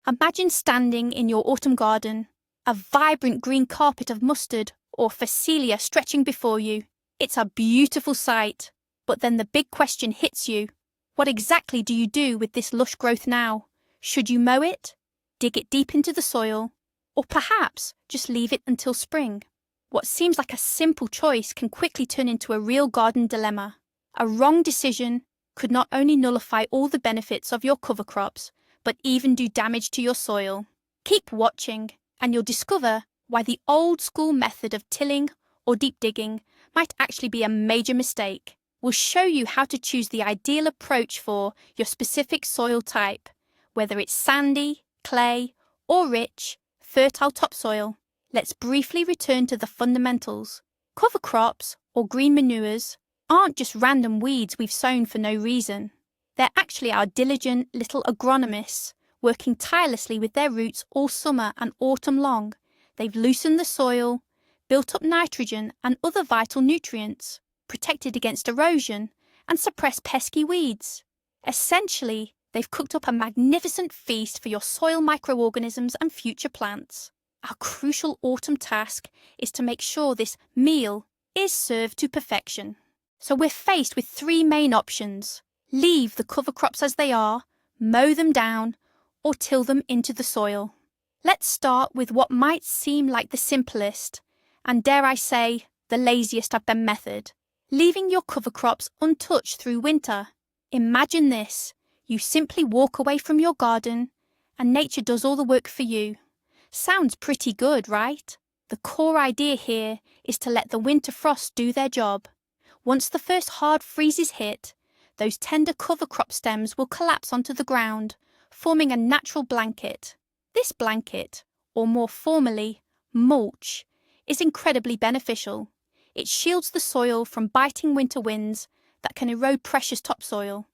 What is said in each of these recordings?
Imagine standing in your autumn garden, a vibrant green carpet of mustard or Phacelia stretching before you. It's a beautiful sight, but then the big question hits you. What exactly do you do with this lush growth now? Should you mow it, dig it deep into the soil, or perhaps just leave it until spring? What seems like a simple choice can quickly turn into a real garden dilemma. A wrong decision could not only nullify all the benefits of your cover crops, but even do damage to your soil. Keep watching, and you'll discover why the old-school method of tilling or deep digging might actually be a major mistake. We'll show you how to choose the ideal approach for your specific soil type, whether it's sandy, clay, or rich, fertile topsoil. Let's briefly return to the fundamentals. Cover crops, or green manures, aren't just random weeds we've sown for no reason. They're actually our diligent little agronomists, working tirelessly with their roots all summer and autumn long. They've loosened the soil, built up nitrogen and other vital nutrients, protected against erosion, and suppressed pesky weeds. Essentially, they've cooked up a magnificent feast for your soil microorganisms and future plants. Our crucial autumn task is to make sure this meal is served to perfection. So we're faced with three main options: leave the cover crops as they are, mow them down, or till them into the soil. Let's start with what might seem like the simplest, and dare I say, the laziest of them method: leaving your cover crops untouched through winter. Imagine this: you simply walk away from your garden, and nature does all the work for you. Sounds pretty good, right? The core idea here is to let the winter frosts do their job. Once the first hard freezes hit, those tender cover crop stems will collapse onto the ground, forming a natural blanket. This blanket, or more formally, mulch, is incredibly beneficial. It shields the soil from biting winter winds that can erode precious topsoil.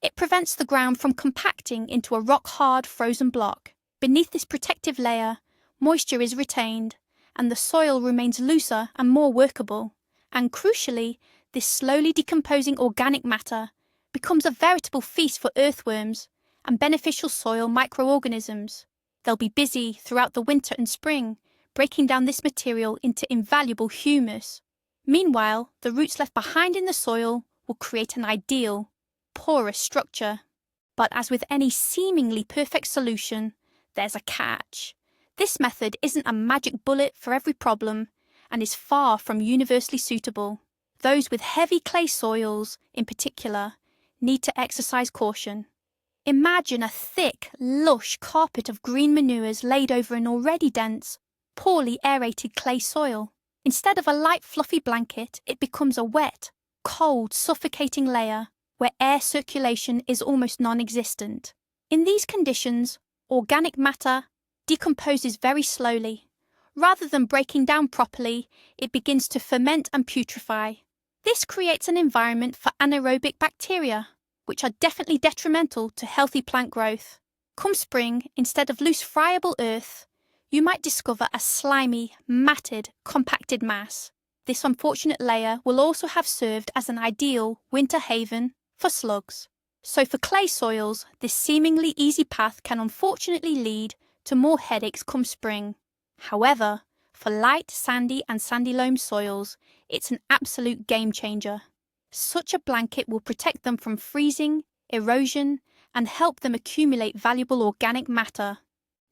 It prevents the ground from compacting into a rock-hard frozen block. Beneath this protective layer, moisture is retained, and the soil remains looser and more workable. And crucially, this slowly decomposing organic matter becomes a veritable feast for earthworms and beneficial soil microorganisms. They'll be busy throughout the winter and spring, breaking down this material into invaluable humus. Meanwhile, the roots left behind in the soil will create an ideal, porous structure. But as with any seemingly perfect solution, there's a catch. This method isn't a magic bullet for every problem and is far from universally suitable. Those with heavy clay soils, in particular, need to exercise caution. Imagine a thick, lush carpet of green manures laid over an already dense, poorly aerated clay soil. Instead of a light, fluffy blanket, it becomes a wet, cold, suffocating layer where air circulation is almost non-existent. In these conditions, organic matter decomposes very slowly. Rather than breaking down properly, it begins to ferment and putrefy. This creates an environment for anaerobic bacteria, which are definitely detrimental to healthy plant growth. Come spring, instead of loose friable earth, you might discover a slimy, matted, compacted mass. This unfortunate layer will also have served as an ideal winter haven for slugs. So for clay soils, this seemingly easy path can unfortunately lead to more headaches come spring. However, for light, sandy and sandy loam soils, it's an absolute game changer. Such a blanket will protect them from freezing, erosion, and help them accumulate valuable organic matter.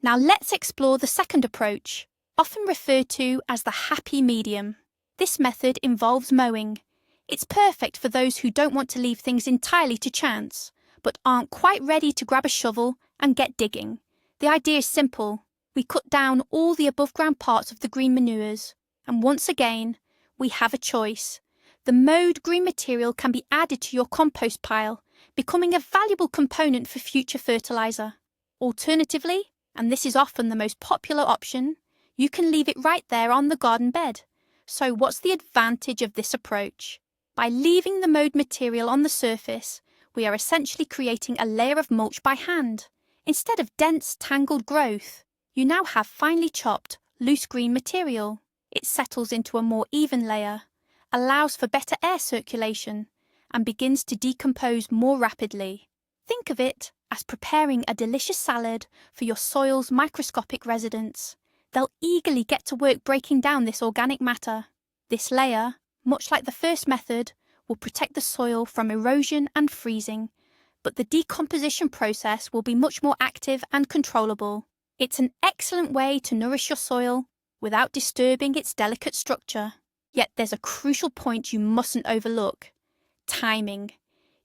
Now let's explore the second approach, often referred to as the happy medium. This method involves mowing. It's perfect for those who don't want to leave things entirely to chance, but aren't quite ready to grab a shovel and get digging. The idea is simple. We cut down all the above-ground parts of the green manures, and once again, we have a choice. The mowed green material can be added to your compost pile, becoming a valuable component for future fertilizer. Alternatively, and this is often the most popular option, you can leave it right there on the garden bed. So what's the advantage of this approach? By leaving the mowed material on the surface, we are essentially creating a layer of mulch by hand. Instead of dense, tangled growth, you now have finely chopped, loose green material. It settles into a more even layer, allows for better air circulation, and begins to decompose more rapidly. Think of it as preparing a delicious salad for your soil's microscopic residents. They'll eagerly get to work breaking down this organic matter. This layer, much like the first method, will protect the soil from erosion and freezing, but the decomposition process will be much more active and controllable. It's an excellent way to nourish your soil without disturbing its delicate structure. Yet there's a crucial point you mustn't overlook: timing.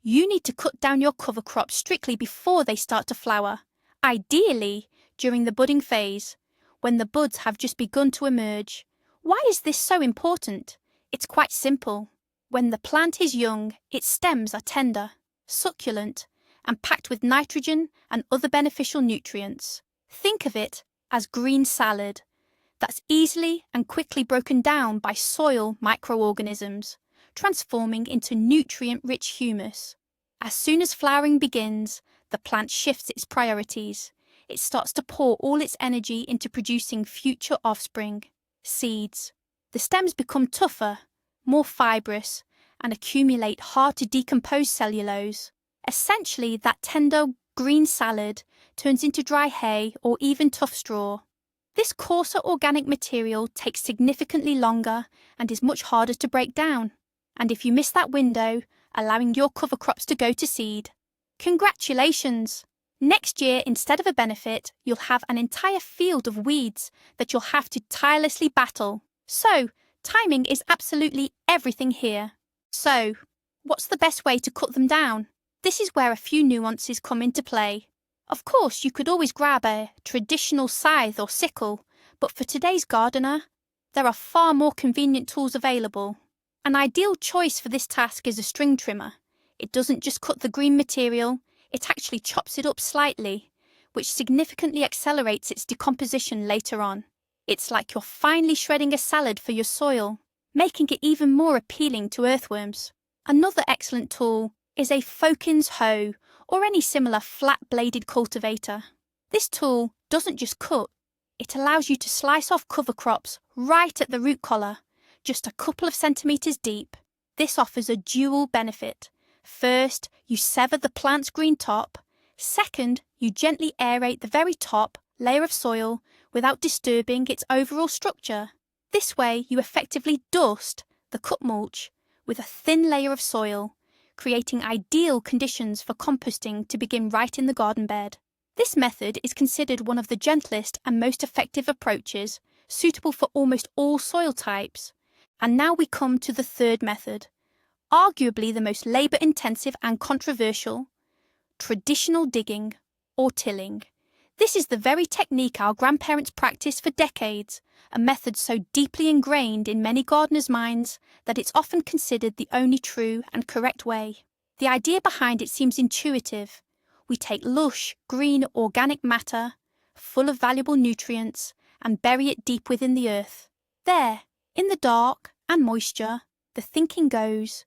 You need to cut down your cover crops strictly before they start to flower, ideally during the budding phase, when the buds have just begun to emerge. Why is this so important? It's quite simple. When the plant is young, its stems are tender, succulent, and packed with nitrogen and other beneficial nutrients. Think of it as green salad that's easily and quickly broken down by soil microorganisms, transforming into nutrient-rich humus. As soon as flowering begins, the plant shifts its priorities. It starts to pour all its energy into producing future offspring, seeds. The stems become tougher, more fibrous, and accumulate hard-to-decompose cellulose. Essentially, that tender green salad turns into dry hay or even tough straw. This coarser organic material takes significantly longer and is much harder to break down. And if you miss that window, allowing your cover crops to go to seed, congratulations! Next year, instead of a benefit, you'll have an entire field of weeds that you'll have to tirelessly battle. So, timing is absolutely everything here. So, what's the best way to cut them down? This is where a few nuances come into play. Of course, you could always grab a traditional scythe or sickle, but for today's gardener, there are far more convenient tools available. An ideal choice for this task is a string trimmer. It doesn't just cut the green material, it actually chops it up slightly, which significantly accelerates its decomposition later on. It's like you're finely shredding a salad for your soil, making it even more appealing to earthworms. Another excellent tool is a Fokin's hoe or any similar flat-bladed cultivator. This tool doesn't just cut, it allows you to slice off cover crops right at the root collar, just a couple of centimetres deep. This offers a dual benefit. First, you sever the plant's green top. Second, you gently aerate the very top layer of soil without disturbing its overall structure. This way, you effectively dust the cut mulch with a thin layer of soil, creating ideal conditions for composting to begin right in the garden bed. This method is considered one of the gentlest and most effective approaches, suitable for almost all soil types. And now we come to the third method, arguably the most labour-intensive and controversial: traditional digging or tilling. This is the very technique our grandparents practiced for decades, a method so deeply ingrained in many gardeners' minds that it's often considered the only true and correct way. The idea behind it seems intuitive. We take lush, green, organic matter, full of valuable nutrients, and bury it deep within the earth. There, in the dark and moisture, the thinking goes,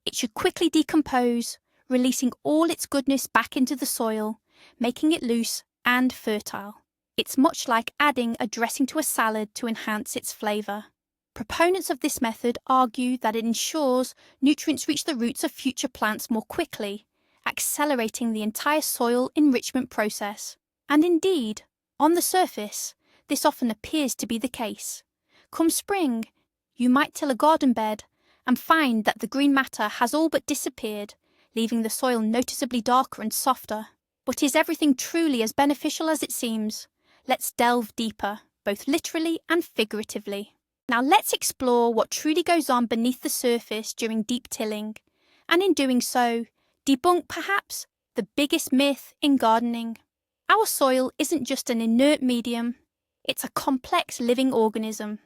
it should quickly decompose, releasing all its goodness back into the soil, making it loose and fertile. It's much like adding a dressing to a salad to enhance its flavour. Proponents of this method argue that it ensures nutrients reach the roots of future plants more quickly, accelerating the entire soil enrichment process. And indeed, on the surface, this often appears to be the case. Come spring, you might till a garden bed and find that the green matter has all but disappeared, leaving the soil noticeably darker and softer. But is everything truly as beneficial as it seems? Let's delve deeper, both literally and figuratively. Now let's explore what truly goes on beneath the surface during deep tilling, and in doing so, debunk perhaps the biggest myth in gardening. Our soil isn't just an inert medium, it's a complex living organism.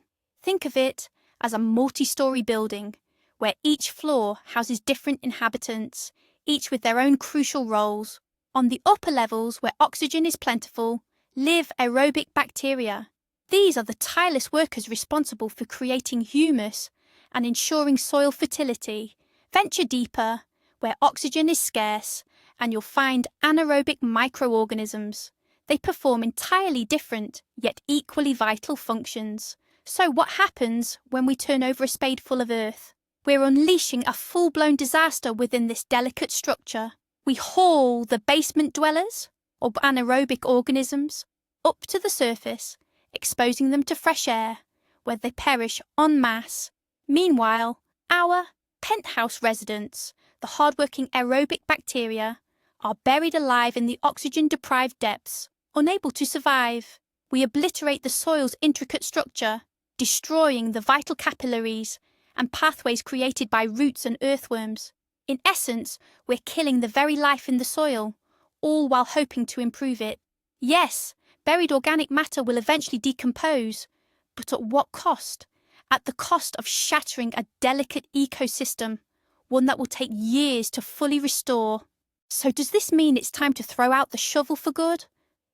Think of it as a multi-storey building, where each floor houses different inhabitants, each with their own crucial roles. On the upper levels, where oxygen is plentiful, live aerobic bacteria. These are the tireless workers responsible for creating humus and ensuring soil fertility. Venture deeper, where oxygen is scarce, and you'll find anaerobic microorganisms. They perform entirely different, yet equally vital functions. So what happens when we turn over a spade full of earth? We're unleashing a full-blown disaster within this delicate structure. We haul the basement dwellers, or anaerobic organisms, up to the surface, exposing them to fresh air, where they perish en masse. Meanwhile, our penthouse residents, the hard-working aerobic bacteria, are buried alive in the oxygen-deprived depths, unable to survive. We obliterate the soil's intricate structure, destroying the vital capillaries and pathways created by roots and earthworms. In essence, we're killing the very life in the soil, all while hoping to improve it. Yes, buried organic matter will eventually decompose, but at what cost? At the cost of shattering a delicate ecosystem, one that will take years to fully restore. So does this mean it's time to throw out the shovel for good?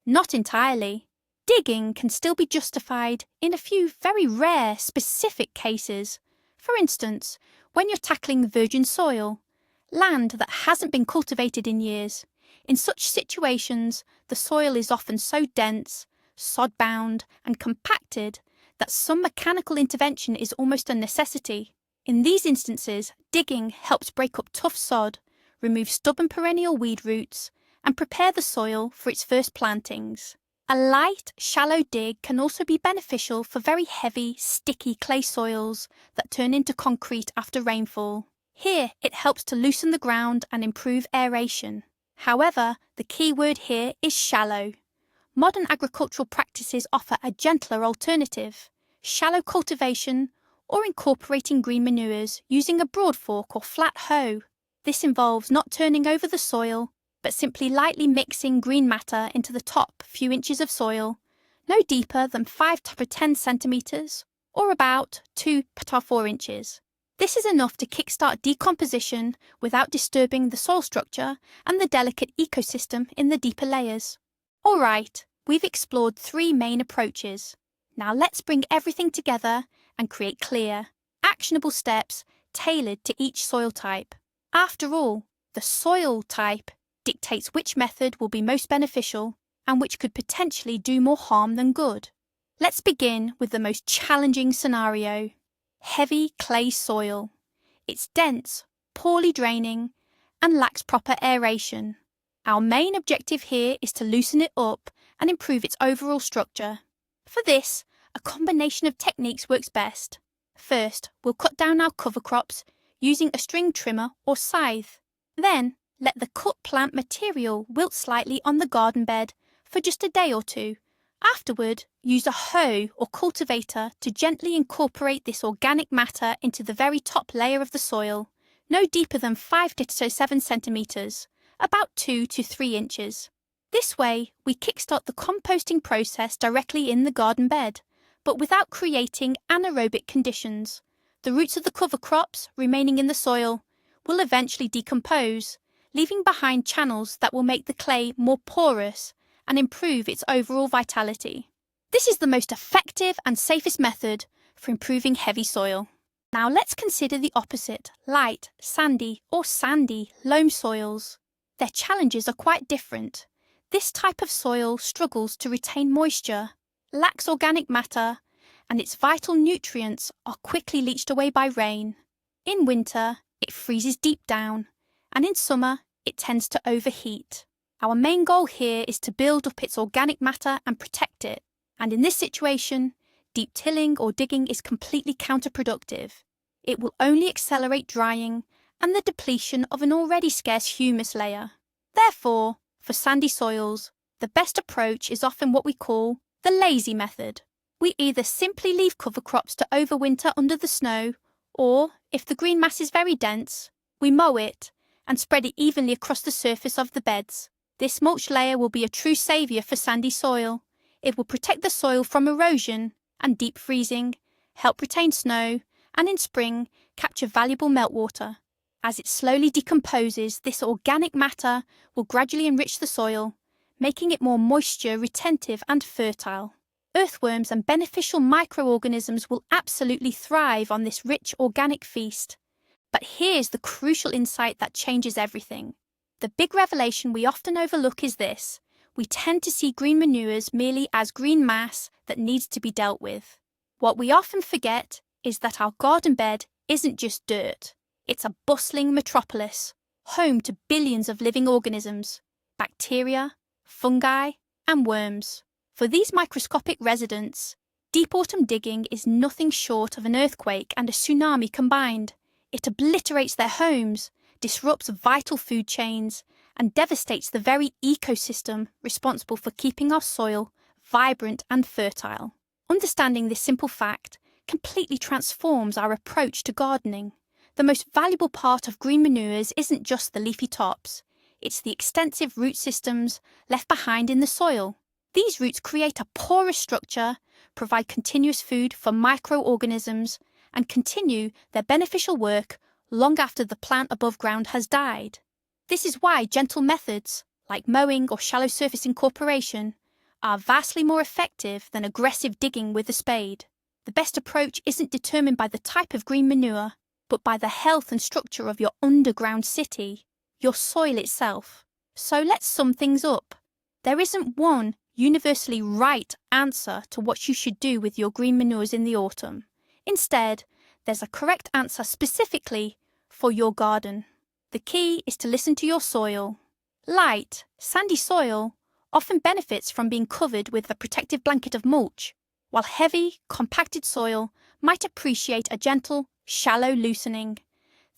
Not entirely. Digging can still be justified in a few very rare, specific cases. For instance, when you're tackling virgin soil, land that hasn't been cultivated in years. In such situations, the soil is often so dense, sod-bound and compacted that some mechanical intervention is almost a necessity. In these instances, digging helps break up tough sod, remove stubborn perennial weed roots, and prepare the soil for its first plantings. A light, shallow dig can also be beneficial for very heavy, sticky clay soils that turn into concrete after rainfall. Here, it helps to loosen the ground and improve aeration. However, the key word here is shallow. Modern agricultural practices offer a gentler alternative: shallow cultivation or incorporating green manures using a broad fork or flat hoe. This involves not turning over the soil, but simply lightly mixing green matter into the top few inches of soil, no deeper than 5 to 10 centimetres, or about 2 to 4 inches. This is enough to kickstart decomposition without disturbing the soil structure and the delicate ecosystem in the deeper layers. All right, we've explored 3 main approaches. Now let's bring everything together and create clear, actionable steps tailored to each soil type. After all, the soil type dictates which method will be most beneficial and which could potentially do more harm than good. Let's begin with the most challenging scenario: heavy clay soil. It's dense, poorly draining, and lacks proper aeration. Our main objective here is to loosen it up and improve its overall structure. For this, a combination of techniques works best. First, we'll cut down our cover crops using a string trimmer or scythe. Then, let the cut plant material wilt slightly on the garden bed for just a day or two. Afterward, use a hoe or cultivator to gently incorporate this organic matter into the very top layer of the soil, no deeper than 5 to 7 centimetres, about 2 to 3 inches. This way, we kickstart the composting process directly in the garden bed, but without creating anaerobic conditions. The roots of the cover crops remaining in the soil will eventually decompose, leaving behind channels that will make the clay more porous and improve its overall vitality. This is the most effective and safest method for improving heavy soil. Now let's consider the opposite: light, sandy or sandy loam soils. Their challenges are quite different. This type of soil struggles to retain moisture, lacks organic matter, and its vital nutrients are quickly leached away by rain. In winter, it freezes deep down, and in summer, it tends to overheat. Our main goal here is to build up its organic matter and protect it, and in this situation, deep tilling or digging is completely counterproductive. It will only accelerate drying and the depletion of an already scarce humus layer. Therefore, for sandy soils, the best approach is often what we call the lazy method. We either simply leave cover crops to overwinter under the snow, or, if the green mass is very dense, we mow it and spread it evenly across the surface of the beds. This mulch layer will be a true saviour for sandy soil. It will protect the soil from erosion and deep freezing, help retain snow, and in spring, capture valuable meltwater. As it slowly decomposes, this organic matter will gradually enrich the soil, making it more moisture retentive and fertile. Earthworms and beneficial microorganisms will absolutely thrive on this rich organic feast. But here's the crucial insight that changes everything. The big revelation we often overlook is this: we tend to see green manures merely as green mass that needs to be dealt with. What we often forget is that our garden bed isn't just dirt. It's a bustling metropolis, home to billions of living organisms, bacteria, fungi, and worms. For these microscopic residents, deep autumn digging is nothing short of an earthquake and a tsunami combined. It obliterates their homes, disrupts vital food chains, and devastates the very ecosystem responsible for keeping our soil vibrant and fertile. Understanding this simple fact completely transforms our approach to gardening. The most valuable part of green manures isn't just the leafy tops, it's the extensive root systems left behind in the soil. These roots create a porous structure, provide continuous food for microorganisms, and continue their beneficial work long after the plant above ground has died. This is why gentle methods, like mowing or shallow surface incorporation, are vastly more effective than aggressive digging with a spade. The best approach isn't determined by the type of green manure, but by the health and structure of your underground city, your soil itself. So let's sum things up. There isn't one universally right answer to what you should do with your green manures in the autumn. Instead, there's a correct answer specifically for your garden. The key is to listen to your soil. Light, sandy soil often benefits from being covered with a protective blanket of mulch, while heavy, compacted soil might appreciate a gentle, shallow loosening.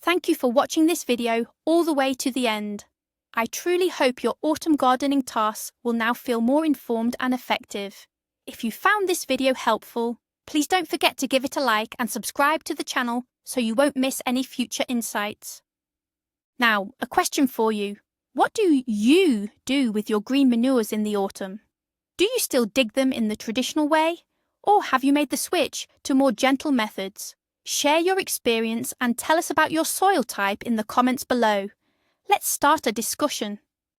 Thank you for watching this video all the way to the end. I truly hope your autumn gardening tasks will now feel more informed and effective. If you found this video helpful, please don't forget to give it a like and subscribe to the channel so you won't miss any future insights. Now, a question for you. What do you do with your green manures in the autumn? Do you still dig them in the traditional way, or have you made the switch to more gentle methods? Share your experience and tell us about your soil type in the comments below. Let's start a discussion.